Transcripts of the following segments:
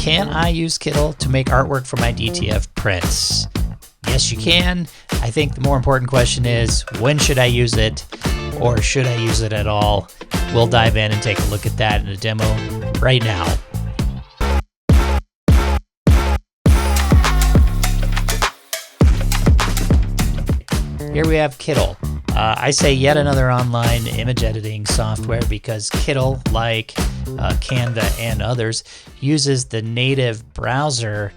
Can I use Kittl to make artwork for my DTF prints? Yes, you can. I think the more important question is, when should I use it, or should I use it at all? We'll dive in and take a look at that in a demo right now. Here we have Kittl. I say yet another online image editing software because Kittl, like Canva and others, uses the native browser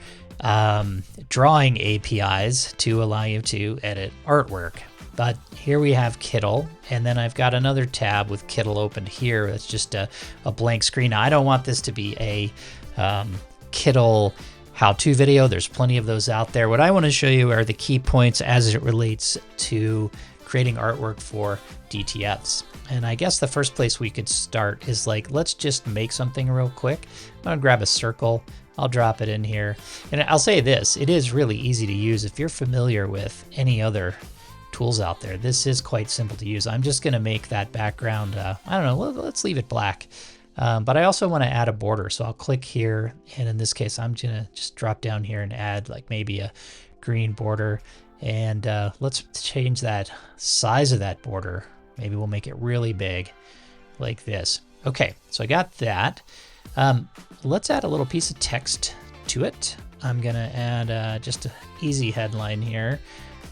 drawing APIs to allow you to edit artwork. But here we have Kittl, and then I've got another tab with Kittl opened here. That's just a blank screen. Now, I don't want this to be a Kittl how-to video. There's plenty of those out there. What I want to show you are the key points as it relates to creating artwork for DTFs. And I guess the first place we could start is like, let's just make something real quick. I'm gonna grab a circle. I'll drop it in here. And I'll say this, it is really easy to use. If you're familiar with any other tools out there, this is quite simple to use. I'm just gonna make that background, I don't know, let's leave it black. But I also want to add a border, so I'll click here, and in this case I'm gonna just drop down here and add like maybe a green border, and let's change that size of that border. Maybe we'll make it really big like this. Okay, so I got that. Let's add a little piece of text to it. I'm gonna add just an easy headline here,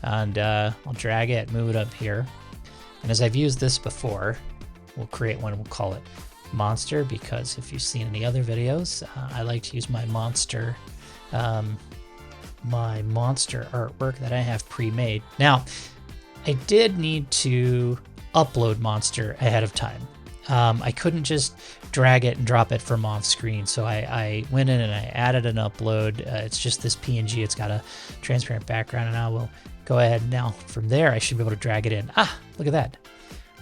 and I'll drag it, move it up here, and as I've used this before, we'll create one. We'll call it Monster, because if you've seen any other videos, I like to use my monster artwork that I have pre-made. Now, I did need to upload Monster ahead of time. I couldn't just drag it and drop it from off screen, so I went in and I added an upload. It's just this PNG. It's got a transparent background, and I will go ahead now. From there, I should be able to drag it in. Ah, look at that.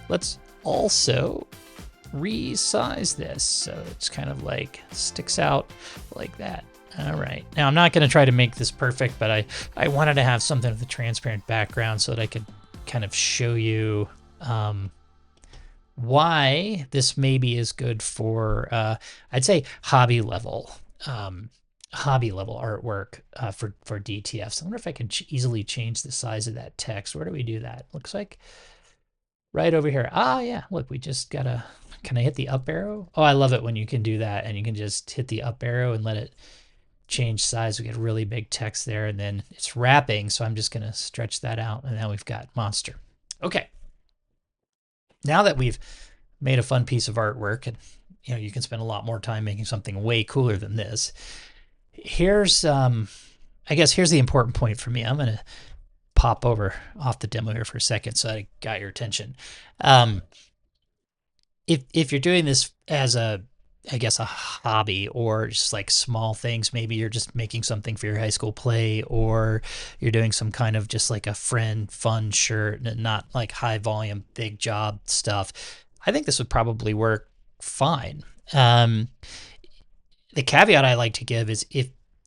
Let's also resize this so it's kind of like sticks out like that. All right, now I'm not going to try to make this perfect, but I wanted to have something with a transparent background so that I could kind of show you why this maybe is good for I'd say hobby level artwork for DTFs. I wonder if I can easily change the size of that text. Where do we do that? Looks like right over here. Ah, yeah, look, we just gotta, can I hit the up arrow? Oh, I love it when you can do that and you can just hit the up arrow and let it change size. We get really big text there, and then it's wrapping, so I'm just gonna stretch that out, and now we've got Monster. Okay, now that we've made a fun piece of artwork, and you know, you can spend a lot more time making something way cooler than this. Here's, I guess here's the important point for me. I'm gonna pop over off the demo here for a second so I got your attention. If you're doing this as a, I guess, a hobby, or just like small things, maybe you're just making something for your high school play, or you're doing some kind of just like a friend fun shirt, not like high volume, big job stuff, I think this would probably work fine. The caveat I like to give is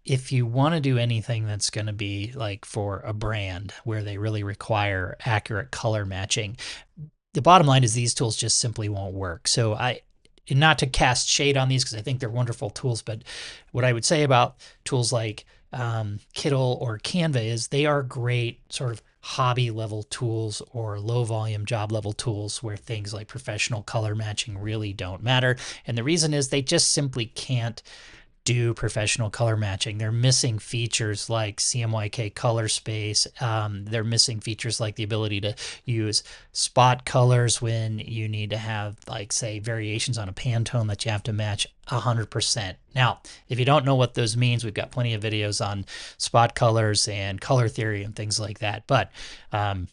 if you want to do anything that's going to be like for a brand where they really require accurate color matching, the bottom line is these tools just simply won't work. So not to cast shade on these because I think they're wonderful tools, but what I would say about tools like Kittl or Canva is they are great sort of hobby level tools or low volume job level tools where things like professional color matching really don't matter. And the reason is they just simply can't do professional color matching. They're missing features like CMYK color space. They're missing features like the ability to use spot colors when you need to have, like, say, variations on a Pantone that you have to match 100%. Now, if you don't know what those means, we've got plenty of videos on spot colors and color theory and things like that. But I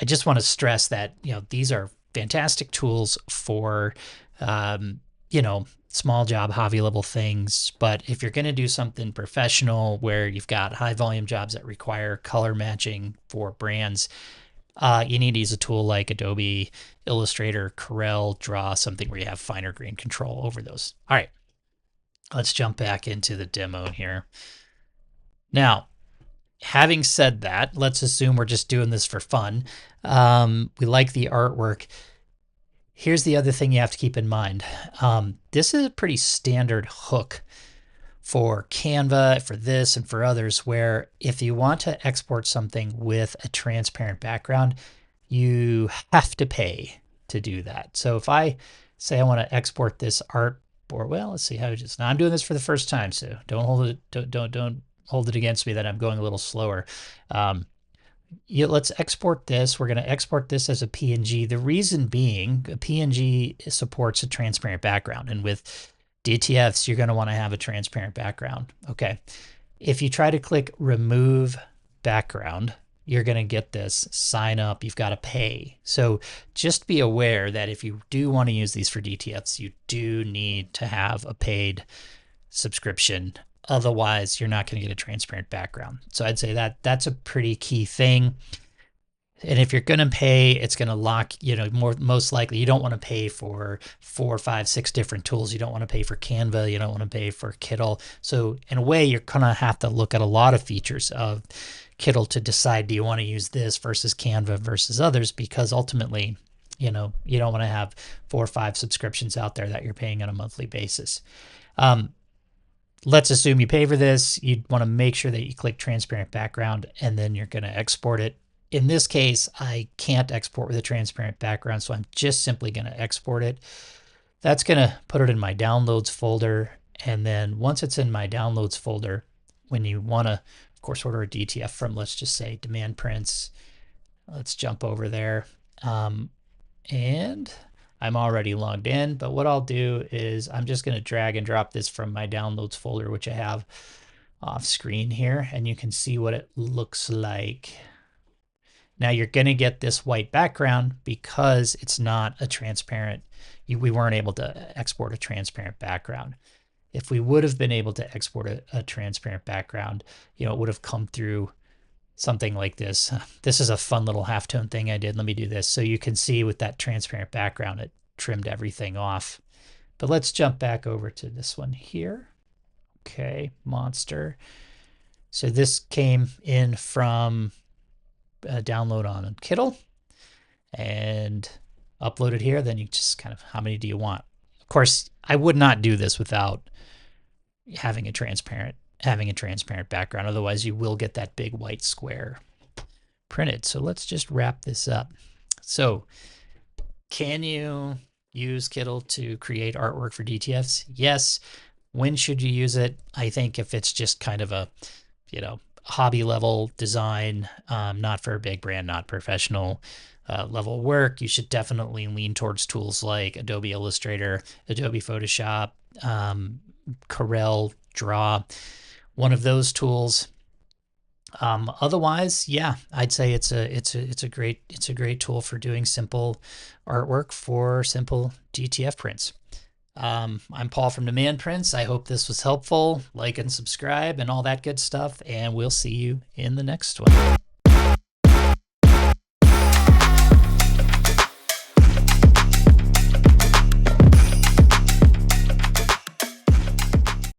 just want to stress that, you know, these are fantastic tools for, you know, small job, hobby level things. But if you're going to do something professional where you've got high volume jobs that require color matching for brands, you need to use a tool like Adobe Illustrator, Corel Draw, something where you have finer grain control over those. All right, let's jump back into the demo here. Now, having said that, let's assume we're just doing this for fun. We like the artwork. Here's the other thing you have to keep in mind. This is a pretty standard hook for Canva, for this and for others, where if you want to export something with a transparent background, you have to pay to do that. So if I say I want to export this art board, well, let's see how it is. Now I'm doing this for the first time, so don't hold it, don't hold it against me that I'm going a little slower. Let's export this. We're going to export this as a PNG. The reason being, a PNG supports a transparent background, and with DTFs, you're going to want to have a transparent background. Okay. If you try to click remove background, you're going to get this sign up. You've got to pay. So just be aware that if you do want to use these for DTFs, you do need to have a paid subscription. Otherwise, you're not going to get a transparent background. So I'd say that that's a pretty key thing. And if you're going to pay, it's going to lock, most likely you don't want to pay for 4, 5, 6 different tools. You don't want to pay for Canva. You don't want to pay for Kittl. So in a way, you're going to have to look at a lot of features of Kittl to decide, do you want to use this versus Canva versus others? Because ultimately, you don't want to have 4 or 5 subscriptions out there that you're paying on a monthly basis. Let's assume you pay for this. You'd want to make sure that you click transparent background, and then you're going to export it. In this case, I can't export with a transparent background, so I'm just simply going to export it. That's going to put it in my downloads folder. And then once it's in my downloads folder, when you want to, of course, order a DTF from, let's just say demand prints, let's jump over there. And I'm already logged in, but what I'll do is I'm just going to drag and drop this from my downloads folder, which I have off screen here, and you can see what it looks like. Now you're going to get this white background because it's not a transparent, we weren't able to export a transparent background. If we would have been able to export a transparent background, it would have come through something like this. This is a fun little halftone thing I did. Let me do this. So you can see with that transparent background, it trimmed everything off. But let's jump back over to this one here. Okay, monster. So this came in from a download on Kittl and uploaded here. Then you just kind of, how many do you want? Of course, I would not do this without having a transparent background. Otherwise, you will get that big white square printed. So let's just wrap this up. So can you use Kittl to create artwork for DTFs? Yes. When should you use it? I think if it's just kind of a, hobby level design, not for a big brand, not professional level work, you should definitely lean towards tools like Adobe Illustrator, Adobe Photoshop, Corel Draw, one of those tools. Otherwise, yeah, I'd say it's a great tool for doing simple artwork for simple DTF prints. I'm Paul from Demand Prints. I hope this was helpful. Like and subscribe and all that good stuff, and we'll see you in the next one.